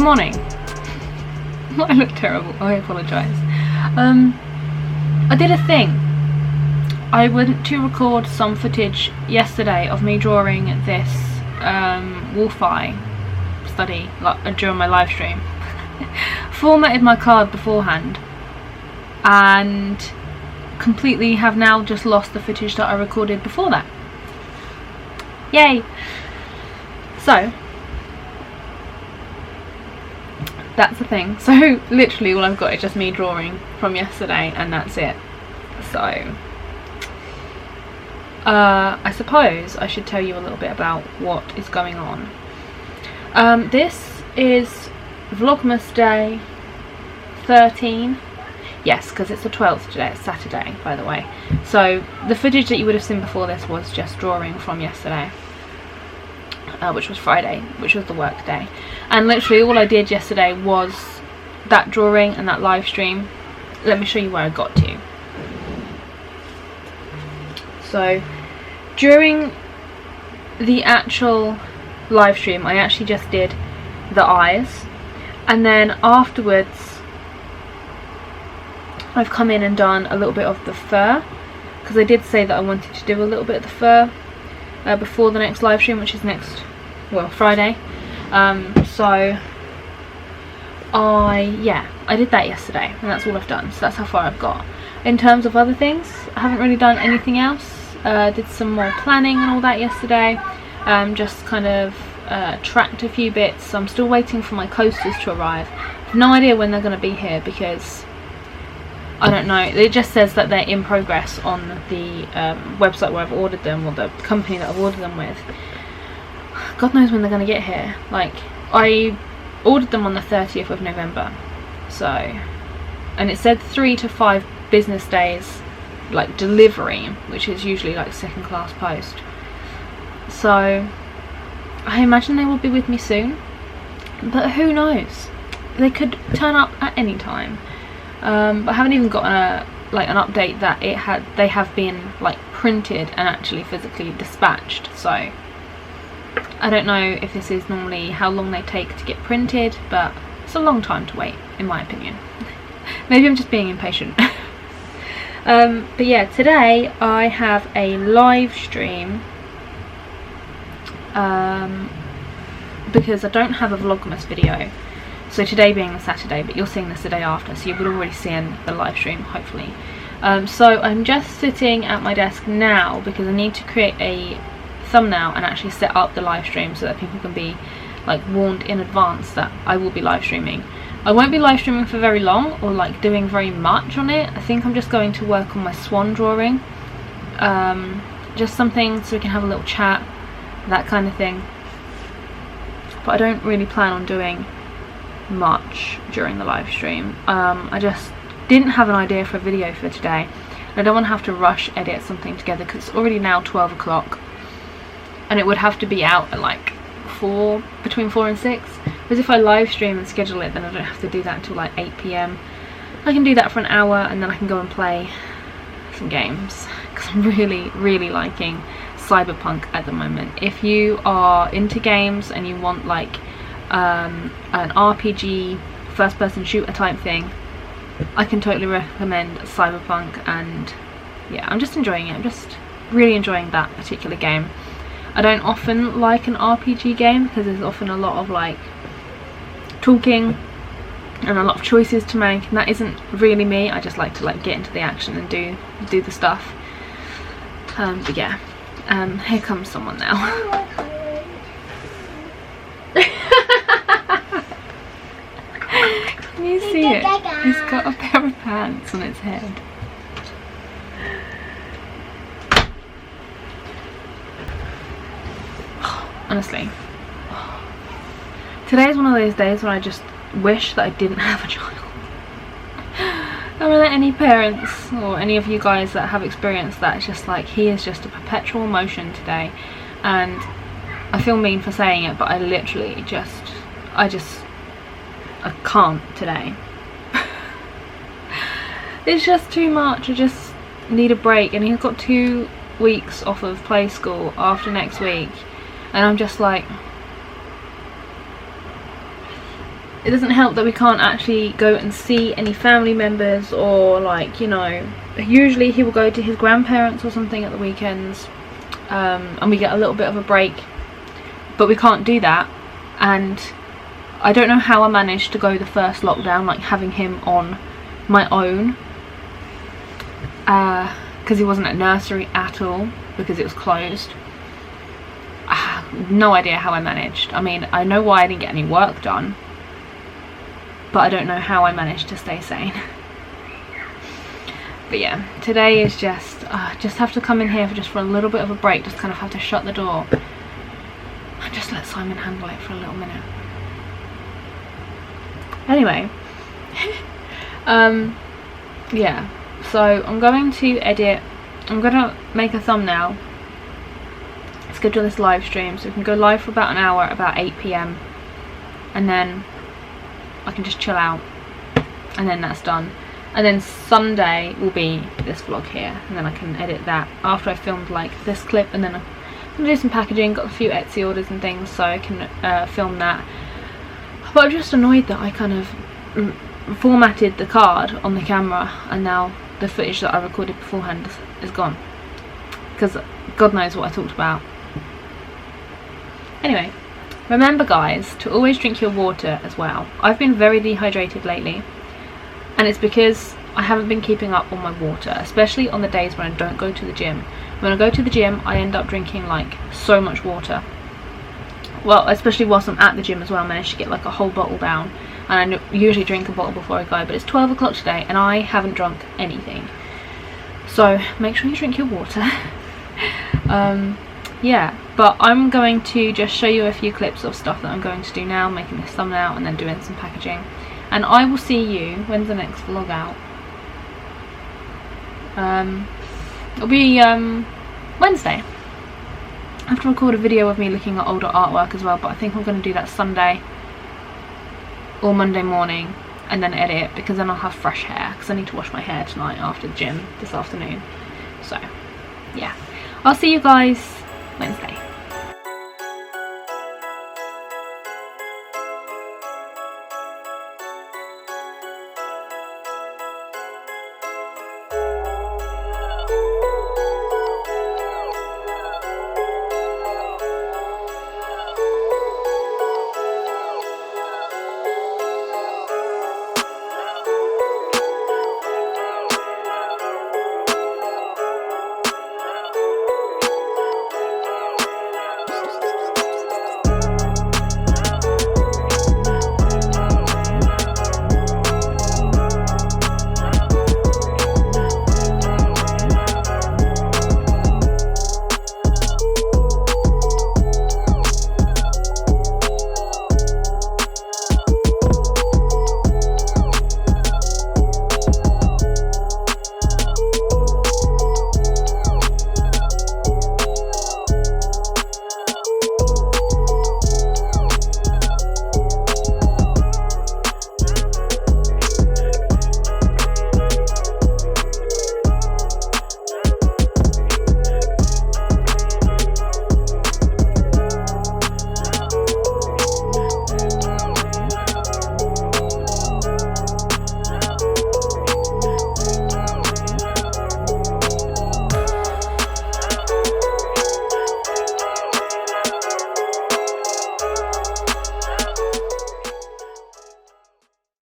morning. I look terrible, I apologise. I did a thing. I went to record some footage yesterday of me drawing this wolf eye study during my live stream. Formatted my card beforehand and completely have now just lost the footage that I recorded before that. Yay! So that's the thing. So literally all I've got is just me drawing from yesterday and that's it. So I suppose I should tell you a little bit about what is going on. This is Vlogmas day 13. Yes, because it's the 12th today, it's Saturday, by the way. So the footage that you would have seen before this was just drawing from yesterday, which was Friday, which was the work day. And literally all I did yesterday was that drawing and that live stream. Let me show you where I got to. So during the actual live stream I actually just did the eyes, and then afterwards I've come in and done a little bit of the fur, because I did say that I wanted to do a little bit of the fur before the next live stream, which is Friday. So I did that yesterday and that's all I've done. So that's how far I've got. In terms of other things, I haven't really done anything else. Did some more planning and all that yesterday. Just kind of tracked a few bits. I'm still waiting for my coasters to arrive. I have no idea when they're going to be here because I don't know. It just says that they're in progress on the website where I've ordered them, or the company that I've ordered them with. God knows when they're going to get here. Like, I ordered them on the 30th of November. So, and it said 3 to 5 business days like delivery, which is usually like second class post. So I imagine they will be with me soon, but who knows, they could turn up at any time. But I haven't even got an update that they have been like printed and actually physically dispatched. So I don't know if this is normally how long they take to get printed, but it's a long time to wait in my opinion. Maybe I'm just being impatient. But yeah, today I have a live stream because I don't have a Vlogmas video. So today being the Saturday, but you're seeing this the day after, so you would already seen the live stream, hopefully. So I'm just sitting at my desk now because I need to create a thumbnail and actually set up the live stream so that people can be like warned in advance that I will be live streaming. I won't be live streaming for very long or like doing very much on it. I think I'm just going to work on my swan drawing, just something so we can have a little chat, that kind of thing. But I don't really plan on doing much during the live stream. I just didn't have an idea for a video for today. I don't want to have to rush edit something together because it's already now 12 o'clock and it would have to be out at like between 4 and 6. Because if I live stream and schedule it, then I don't have to do that until like 8 PM. I can do that for an hour and then I can go and play some games because I'm really liking Cyberpunk at the moment. If you are into games and you want like an RPG first person shooter type thing, I can totally recommend Cyberpunk, and yeah, I'm just enjoying it. I'm just really enjoying that particular game. I don't often like an RPG game because there's often a lot of like talking and a lot of choices to make, and that isn't really me. I just like to like get into the action and do the stuff. But yeah, here comes someone now. Can you see it? He's got a pair of pants on its head. Honestly, today is one of those days where I just wish that I didn't have a child. I don't know any parents or any of you guys that have experienced that. It's just like, he is just a perpetual emotion today, and I feel mean for saying it, but I literally I can't today. It's just too much. I just need a break, and he's got 2 weeks off of play school after next week, and I'm just like, it doesn't help that we can't actually go and see any family members, or like, you know, usually he will go to his grandparents or something at the weekends, and we get a little bit of a break, but we can't do that. And I don't know how I managed to go the first lockdown, like having him on my own, because he wasn't at nursery at all because it was closed. I have no idea how I managed. I mean, I know why I didn't get any work done, but I don't know how I managed to stay sane. But yeah, today is just have to come in here for a little bit of a break, just kind of have to shut the door and just let Simon handle it for a little minute. Anyway, yeah, so I'm going to edit, I'm going to make a thumbnail, schedule this live stream so we can go live for about an hour, about 8 PM, and then I can just chill out, and then that's done. And then Sunday will be this vlog here, and then I can edit that after I filmed like this clip, and then I'm gonna do some packaging, got a few Etsy orders and things, so I can film that. But I'm just annoyed that I kind of formatted the card on the camera, and now the footage that I recorded beforehand is gone, because God knows what I talked about. Anyway, remember guys, to always drink your water as well. I've been very dehydrated lately, and it's because I haven't been keeping up on my water, especially on the days when I don't go to the gym. When I go to the gym, I end up drinking like so much water. Well, especially whilst I'm at the gym as well, I managed to get like a whole bottle down, and I usually drink a bottle before I go, but it's 12 o'clock today and I haven't drunk anything. So make sure you drink your water. Yeah, but I'm going to just show you a few clips of stuff that I'm going to do now, making this thumbnail and then doing some packaging. And I will see you, when's the next vlog out? It'll be Wednesday. I have to record a video of me looking at older artwork as well, but I think I'm going to do that Sunday or Monday morning, and then edit it, because then I'll have fresh hair, because I need to wash my hair tonight after the gym this afternoon. So yeah, I'll see you guys Wednesday.